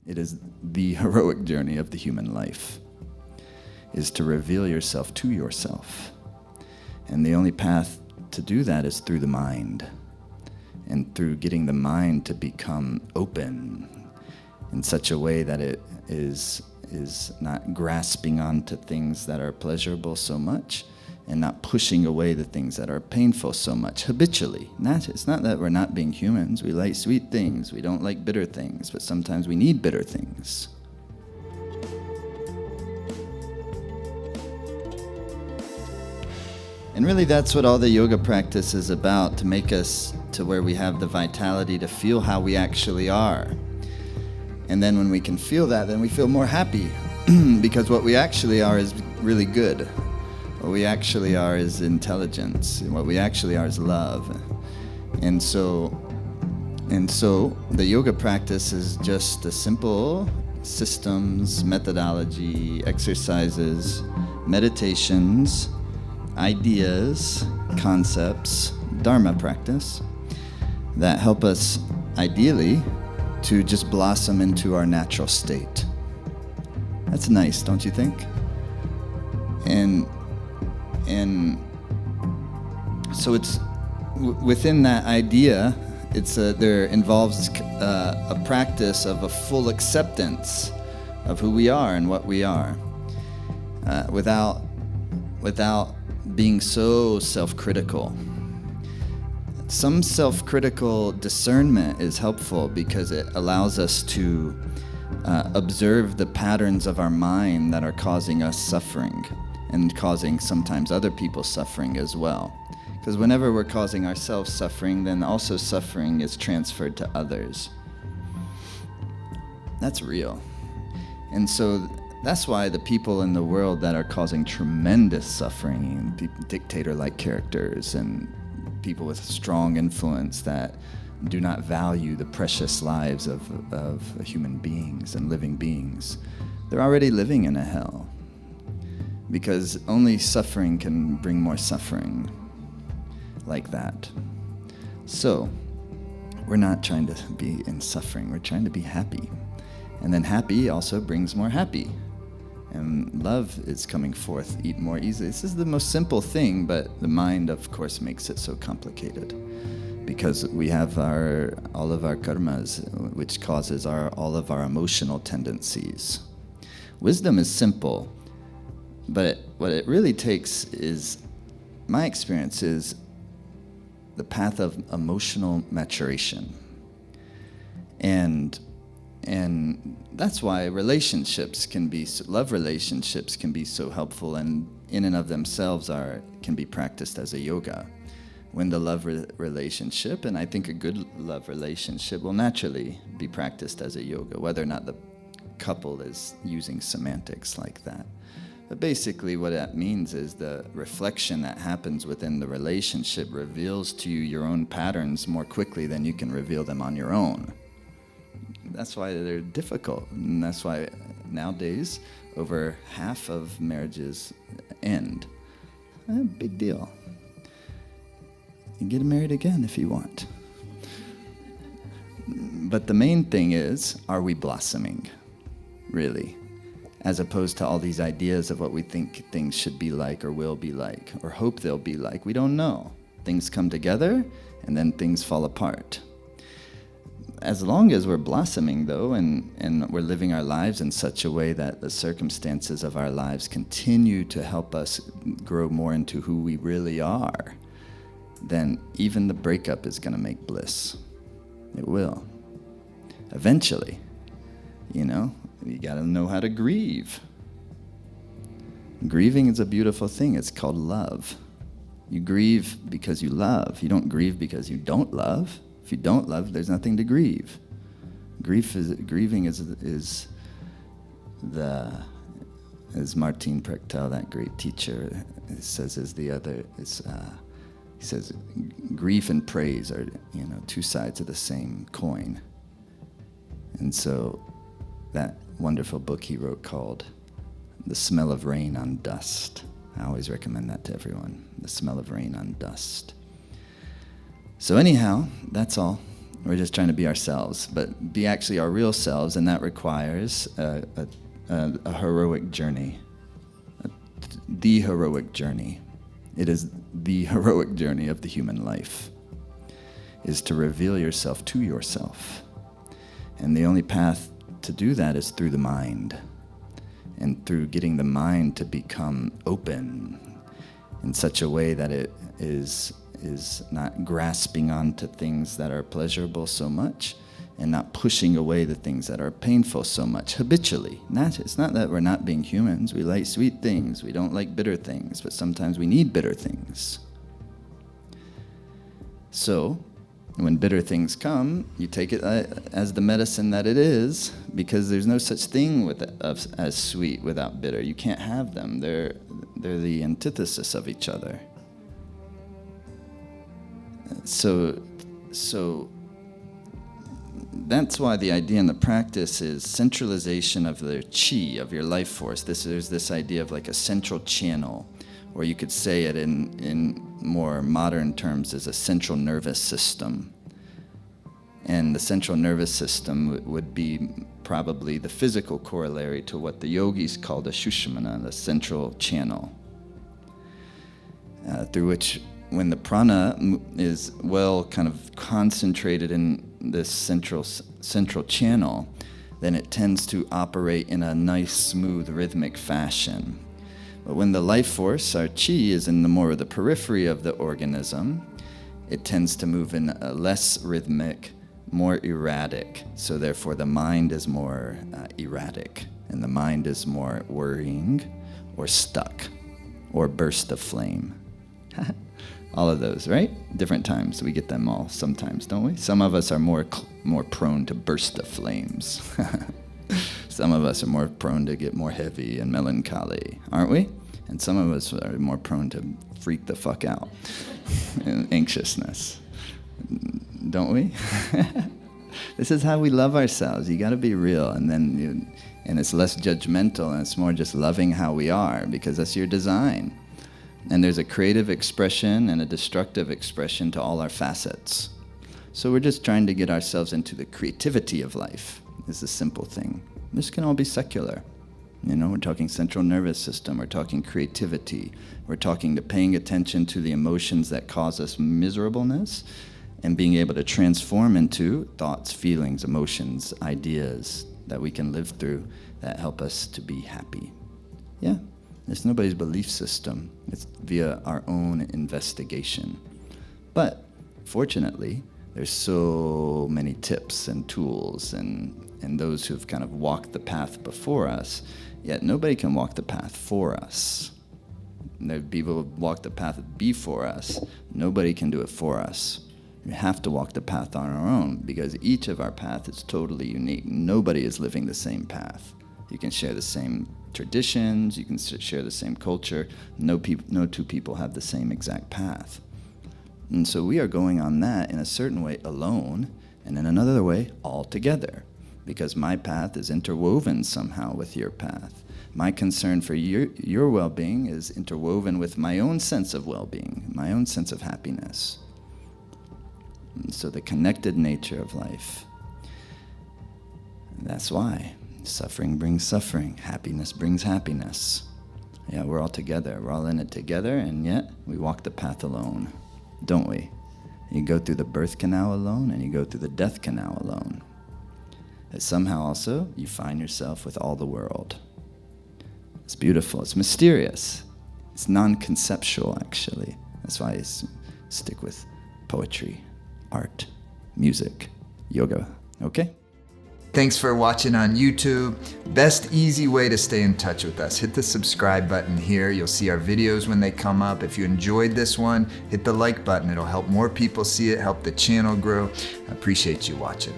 It is the heroic journey of the human life, is to reveal yourself to yourself. And the only path to do that is through the mind, and through getting the mind to become open in such a way that it is not grasping onto things that are pleasurable so much, and not pushing away the things that are painful so much habitually. It's not that we're not being humans. We like sweet things. We don't like bitter things, but sometimes we need bitter things. And really that's what all the yoga practice is about, to make us to where we have the vitality to feel how we actually are. And then when we can feel that, then we feel more happy because what we actually are is really good. What we actually are is intelligence. And what we actually are is love. And so the yoga practice is just a simple systems, methodology, exercises, meditations, ideas, concepts, dharma practice that help us ideally to just blossom into our natural state. That's nice, don't you think? And so it's within that idea, there involves a practice of a full acceptance of who we are and what we are, without being so self-critical. Some self-critical discernment is helpful because it allows us to observe the patterns of our mind that are causing us suffering and causing sometimes other people suffering as well. Because whenever we're causing ourselves suffering, then also suffering is transferred to others. That's real. And so that's why the people in the world that are causing tremendous suffering, dictator-like characters and people with strong influence that do not value the precious lives of human beings and living beings, they're already living in a hell. Because only suffering can bring more suffering like that. So, we're not trying to be in suffering, we're trying to be happy. And then happy also brings more happy. And love is coming forth more easily. This is the most simple thing, but the mind, of course, makes it so complicated. Because we have all of our karmas, which causes all of our emotional tendencies. Wisdom is simple, but what it really takes is, my experience is, the path of emotional maturation. And that's why love relationships can be so helpful, and in and of themselves can be practiced as a yoga. When the love relationship, and I think a good love relationship, will naturally be practiced as a yoga, whether or not the couple is using semantics like that. But basically what that means is the reflection that happens within the relationship reveals to you your own patterns more quickly than you can reveal them on your own. That's why they're difficult, and that's why nowadays over half of marriages end. Big deal. You get married again if you want. But the main thing is, are we blossoming, really? As opposed to all these ideas of what we think things should be like or will be like or hope they'll be like. We don't know. Things come together and then things fall apart. As long as we're blossoming, though, and we're living our lives in such a way that the circumstances of our lives continue to help us grow more into who we really are, then even the breakup is going to make bliss. It will. Eventually, you got to know how to grieve. Grieving is a beautiful thing. It's called love. You grieve because you love. You don't grieve because you don't love. If you don't love, there's nothing to grieve. Grieving is as Martin Prechtel, that great teacher, says he says grief and praise are two sides of the same coin. And so that wonderful book he wrote called The Smell of Rain on Dust. I always recommend that to everyone. The Smell of Rain on Dust. So anyhow, that's all. We're just trying to be ourselves, but be actually our real selves, and that requires a heroic journey, the heroic journey. It is the heroic journey of the human life, is to reveal yourself to yourself. And the only path to do that is through the mind, and through getting the mind to become open in such a way that it is not grasping onto things that are pleasurable so much, and not pushing away the things that are painful so much habitually. It's not that we're not being humans. We like sweet things. We don't like bitter things, but sometimes we need bitter things. So when bitter things come, you take it as the medicine that it is, because there's no such thing as sweet without bitter. You can't have them. They're the antithesis of each other. So that's why the idea in the practice is centralization of the chi, of your life force. There's this idea of like a central channel, or you could say it in more modern terms as a central nervous system. And the central nervous system would be probably the physical corollary to what the yogis call the Shushmana, the central channel, through which, when the prana is well kind of concentrated in this central channel, then it tends to operate in a nice, smooth, rhythmic fashion. But when the life force, our chi, is in the periphery of the organism, it tends to move in a less rhythmic, more erratic. So therefore the mind is more erratic, and the mind is more worrying, or stuck, or burst of flame. All of those, right? Different times. We get them all sometimes, don't we? Some of us are more prone to burst of flames. Some of us are more prone to get more heavy and melancholy, aren't we? And some of us are more prone to freak the fuck out and anxiousness, don't we? This is how we love ourselves. You got to be real, and it's less judgmental, and it's more just loving how we are, because that's your design. And there's a creative expression and a destructive expression to all our facets. So we're just trying to get ourselves into the creativity of life, is the simple thing. This can all be secular. We're talking central nervous system, we're talking creativity, we're talking to paying attention to the emotions that cause us miserableness, and being able to transform into thoughts, feelings, emotions, ideas that we can live through that help us to be happy. Yeah. It's nobody's belief system. It's via our own investigation. But fortunately, there's so many tips and tools and those who've kind of walked the path before us, yet nobody can walk the path for us. And there are people who walk the path before us. Nobody can do it for us. We have to walk the path on our own, because each of our paths is totally unique. Nobody is living the same path. You can share the same traditions, you can share the same culture. No two people have the same exact path. And so we are going on that in a certain way alone, and in another way all together, because my path is interwoven somehow with your path. My concern for your well-being is interwoven with my own sense of well-being, my own sense of happiness. And so the connected nature of life. That's why suffering brings suffering. Happiness brings happiness. Yeah, we're all together. We're all in it together, and yet we walk the path alone, don't we? You go through the birth canal alone, and you go through the death canal alone. And somehow also, you find yourself with all the world. It's beautiful. It's mysterious. It's non-conceptual, actually. That's why I stick with poetry, art, music, yoga. Okay? Thanks for watching on YouTube. Best easy way to stay in touch with us. Hit the subscribe button here. You'll see our videos when they come up. If you enjoyed this one, hit the like button. It'll help more people see it, help the channel grow. I appreciate you watching.